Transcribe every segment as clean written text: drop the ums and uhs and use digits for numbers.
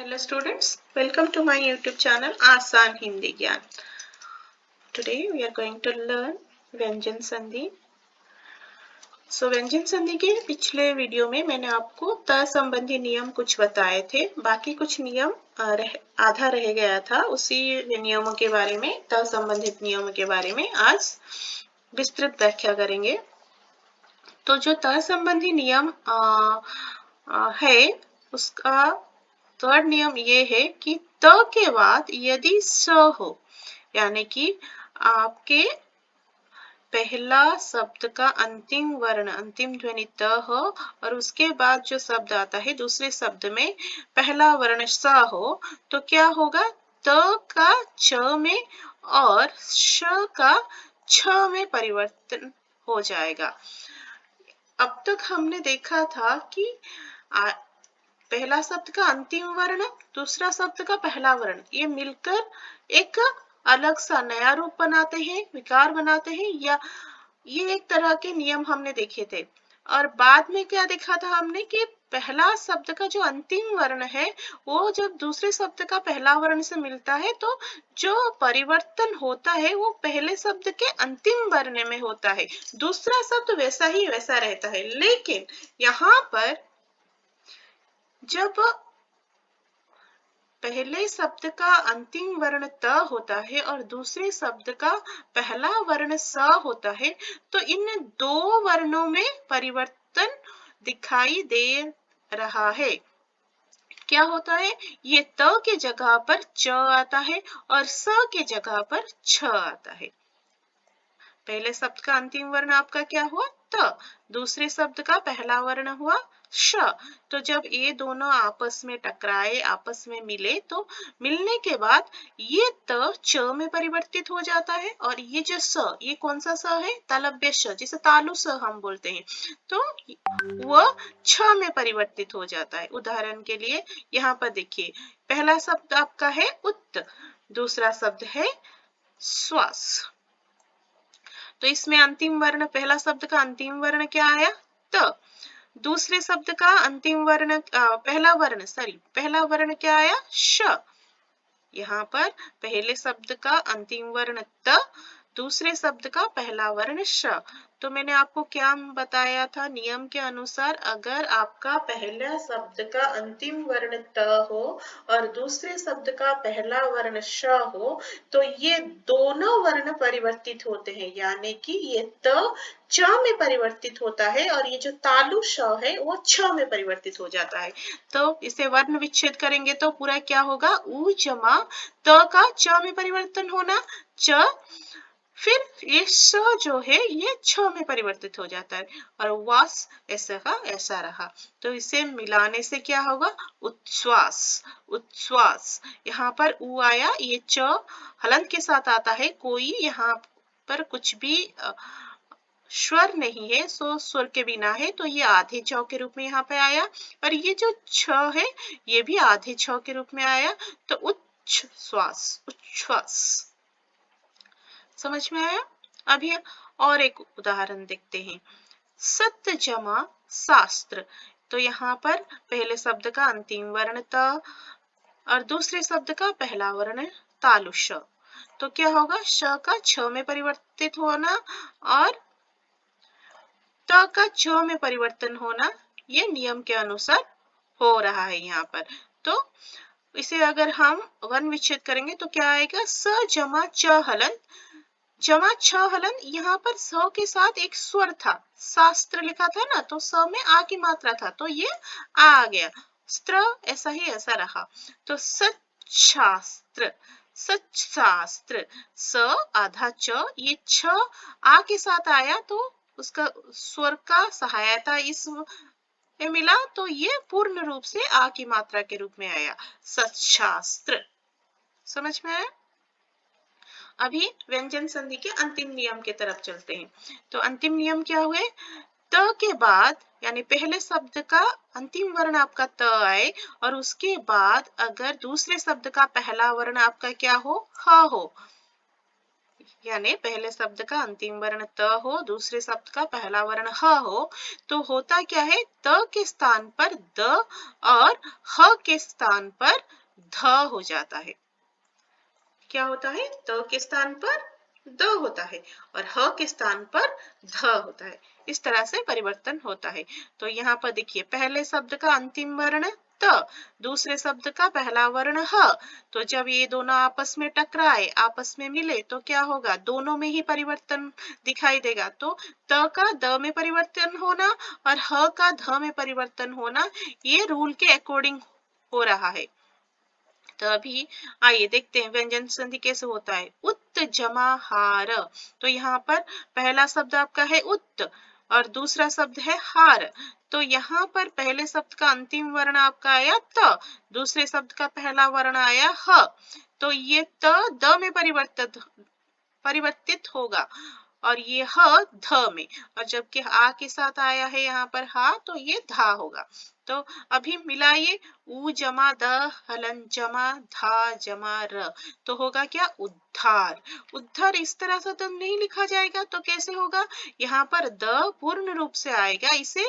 Hello students, welcome to my YouTube channel आसान हिंदी ज्ञान. Today we are going to learn व्यंजन संधि. व्यंजन संधि के पिछले वीडियो में मैंने आपको त संबंधी नियम कुछ बताए थे. बाकी कुछ नियम आधा रह गया था. उसी नियमों के बारे में, त संबंधित नियमों के बारे में आज विस्तृत व्याख्या करेंगे. तो जो त संबंधी नियम है उसका थर्ड नियम ये है कि त के बाद यदि स हो, यानी कि आपके पहला शब्द का अंतिम वर्ण, अंतिम ध्वनि त हो और उसके बाद जो शब्द आता है दूसरे शब्द में पहला वर्ण स हो, तो क्या होगा? त का च में और श का छ में परिवर्तन हो जाएगा. अब तक हमने देखा था कि पहला शब्द का अंतिम वर्ण, दूसरा शब्द का पहला वर्ण, ये मिलकर एक अलग सा नया रूप बनाते हैं, विकार बनाते हैं, या ये एक तरह के नियम हमने देखे थे. और बाद में क्या देखा था हमने कि पहला शब्द का जो अंतिम वर्ण है वो जब दूसरे शब्द का पहला वर्ण से मिलता है तो जो परिवर्तन होता है वो पहले शब्द के अंतिम वर्ण में होता है. दूसरा शब्द वैसा ही वैसा रहता है, लेकिन यहाँ पर जब पहले शब्द का अंतिम वर्ण त होता है और दूसरे शब्द का पहला वर्ण स होता है, तो इन दो वर्णों में परिवर्तन दिखाई दे रहा है. क्या होता है? ये त के जगह पर च आता है और स के जगह पर छ आता है. पहले शब्द का अंतिम वर्ण आपका क्या हुआ? त. दूसरे शब्द का पहला वर्ण हुआ श. तो जब ये दोनों आपस में टकराए, आपस में मिले, तो मिलने के बाद ये त च में परिवर्तित हो जाता है और ये जो स, ये कौन सा स है? तालव्य श, जिसे तालु स हम बोलते हैं, तो वह छ में परिवर्तित हो जाता है. उदाहरण के लिए यहाँ पर देखिए, पहला शब्द आपका है उत्त, दूसरा शब्द है श्वास. तो इसमें अंतिम वर्ण, पहला शब्द का अंतिम वर्ण क्या आया? त. दूसरे शब्द का अंतिम वर्ण, पहला वर्ण क्या आया? श. यहाँ पर पहले शब्द का अंतिम वर्ण त, दूसरे शब्द का पहला वर्ण श. तो मैंने आपको क्या बताया था? नियम के अनुसार अगर आपका पहला शब्द का अंतिम वर्ण त हो और दूसरे शब्द का पहला वर्ण श हो, तो ये दोनों वर्ण परिवर्तित होते हैं, यानी कि ये त च में परिवर्तित होता है और ये जो तालु श है वो छ में परिवर्तित हो जाता है. तो इसे वर्ण विच्छेद करेंगे तो पूरा क्या होगा? उ जमा त का च में परिवर्तन होना, च, फिर ये स जो है ये छ में परिवर्तित हो जाता है और वास ऐसा का ऐसा रहा. तो इसे मिलाने से क्या होगा? उच्छ्वास. उच्छ्वास. यहाँ पर उ आया, ये च हलंत के साथ आता है, कोई यहाँ पर कुछ भी स्वर नहीं है, सो स्वर के बिना है, तो ये आधे छ के रूप में यहाँ पे आया. और ये जो छ है ये भी आधे छ के रूप में आया, तो उच्छ्वास. उच्छ्वास. समझ में आया? अभी और एक उदाहरण देखते हैं. सत्य जमा शास्त्र. तो यहाँ पर पहले शब्द का अंतिम वर्ण त और दूसरे शब्द का पहला वर्ण तालु श. तो क्या होगा? श का छ में परिवर्तित होना और त का छ में परिवर्तन होना, ये नियम के अनुसार हो रहा है यहाँ पर. तो इसे अगर हम वर्ण विच्छेद करेंगे तो क्या आएगा? स जमा च हलन, जमा छ हलन. यहाँ पर स के साथ एक स्वर था, शास्त्र लिखा था ना, तो स में आ की मात्रा था, तो ये आ गया. स्त्र ऐसा ही ऐसा रहा. तो सच्छास्त्र. सच्छास्त्र. स आधा च, ये छ आ के साथ आया तो उसका स्वर का सहायता इस में मिला, तो ये पूर्ण रूप से आ की मात्रा के रूप में आया. सच्छास्त्र. समझ में आया? अभी व्यंजन संधि के अंतिम नियम की तरफ चलते हैं. तो अंतिम नियम क्या हुए? त के बाद, यानी पहले शब्द का अंतिम वर्ण आपका त आए और उसके बाद अगर दूसरे शब्द का पहला वर्ण आपका क्या हो? ह हो, यानी पहले शब्द का अंतिम वर्ण त हो, दूसरे शब्द का पहला वर्ण ह हो, तो होता क्या है, त के स्थान पर द और ह के स्थान पर ध हो जाता है। क्या होता है, त के स्थान पर द होता है और ह के स्थान पर ध होता है। इस तरह से परिवर्तन होता है। तो यहाँ पर देखिए, पहले शब्द का अंतिम वर्ण त, दूसरे शब्द का पहला वर्ण ह, तो जब ये दोनों आपस में टकराए, आपस में मिले, तो क्या होगा, दोनों में ही परिवर्तन दिखाई देगा। तो त का द में परिवर्तन होना और ह का ध में परिवर्तन होना, ये रूल के अकॉर्डिंग हो रहा है। तो अभी आइए देखते हैं व्यंजन संधि कैसे होता है। उत जमा हार, तो यहाँ पर पहला शब्द आपका है उत और दूसरा शब्द है हार। तो यहाँ पर पहले शब्द का अंतिम वर्ण आपका आया त, दूसरे शब्द का पहला वर्ण आया ह, तो ये त द में परिवर्तित होगा और ये ह ध में, और जबकि आ के साथ आया है यहाँ पर हा, तो ये धा होगा। तो अभी मिलाइए, उ जमा द हलन जमा धा जमा र, तो होगा क्या, उद्धार। उद्धार इस तरह से तो नहीं लिखा जाएगा, तो कैसे होगा, यहाँ पर द पूर्ण रूप से आएगा। इसे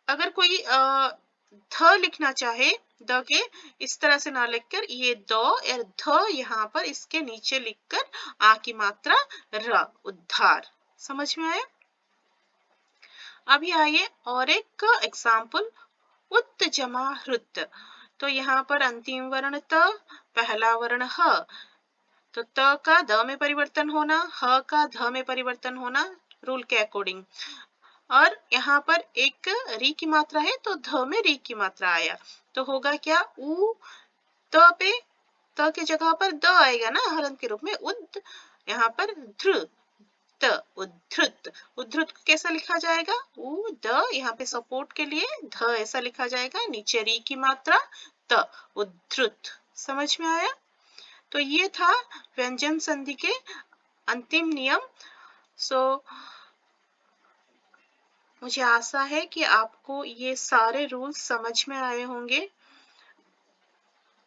अगर कोई ध लिखना चाहे, द के इस तरह से ना लिखकर ये द और ध यहाँ पर इसके नीचे लिखकर आ की मात्रा र, उद्धार। समझ में आया। अभी आइए और एक एग्जाम्पल, उत जमा हृत, तो यहाँ पर अंतिम वर्ण त, पहला वर्ण ह, तो त का द में परिवर्तन होना, ह का ध में परिवर्तन होना, रूल के अकॉर्डिंग। और यहाँ पर एक री की मात्रा है, तो ध में री की मात्रा आया, तो होगा क्या, उ त पे त की जगह पर द आएगा ना हलन के रूप में, उद, यहाँ पर ध्र, त, उद्धृत। उद्धृत कैसा लिखा जाएगा, उ द, यहाँ पे सपोर्ट के लिए ध ऐसा लिखा जाएगा, नीचे री की मात्रा त, उद्धृत। समझ में आया। तो ये था व्यंजन संधि के अंतिम नियम। मुझे आशा है कि आपको ये सारे रूल्स समझ में आए होंगे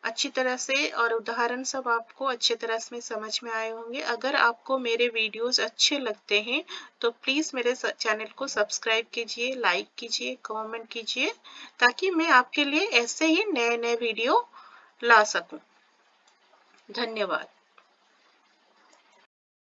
अच्छी तरह से, और उदाहरण सब आपको अच्छी तरह से समझ में आए होंगे। अगर आपको मेरे वीडियोस अच्छे लगते हैं तो प्लीज़ मेरे चैनल को सब्सक्राइब कीजिए, लाइक कीजिए, कमेंट कीजिए, ताकि मैं आपके लिए ऐसे ही नए नए वीडियो ला सकूं। धन्यवाद।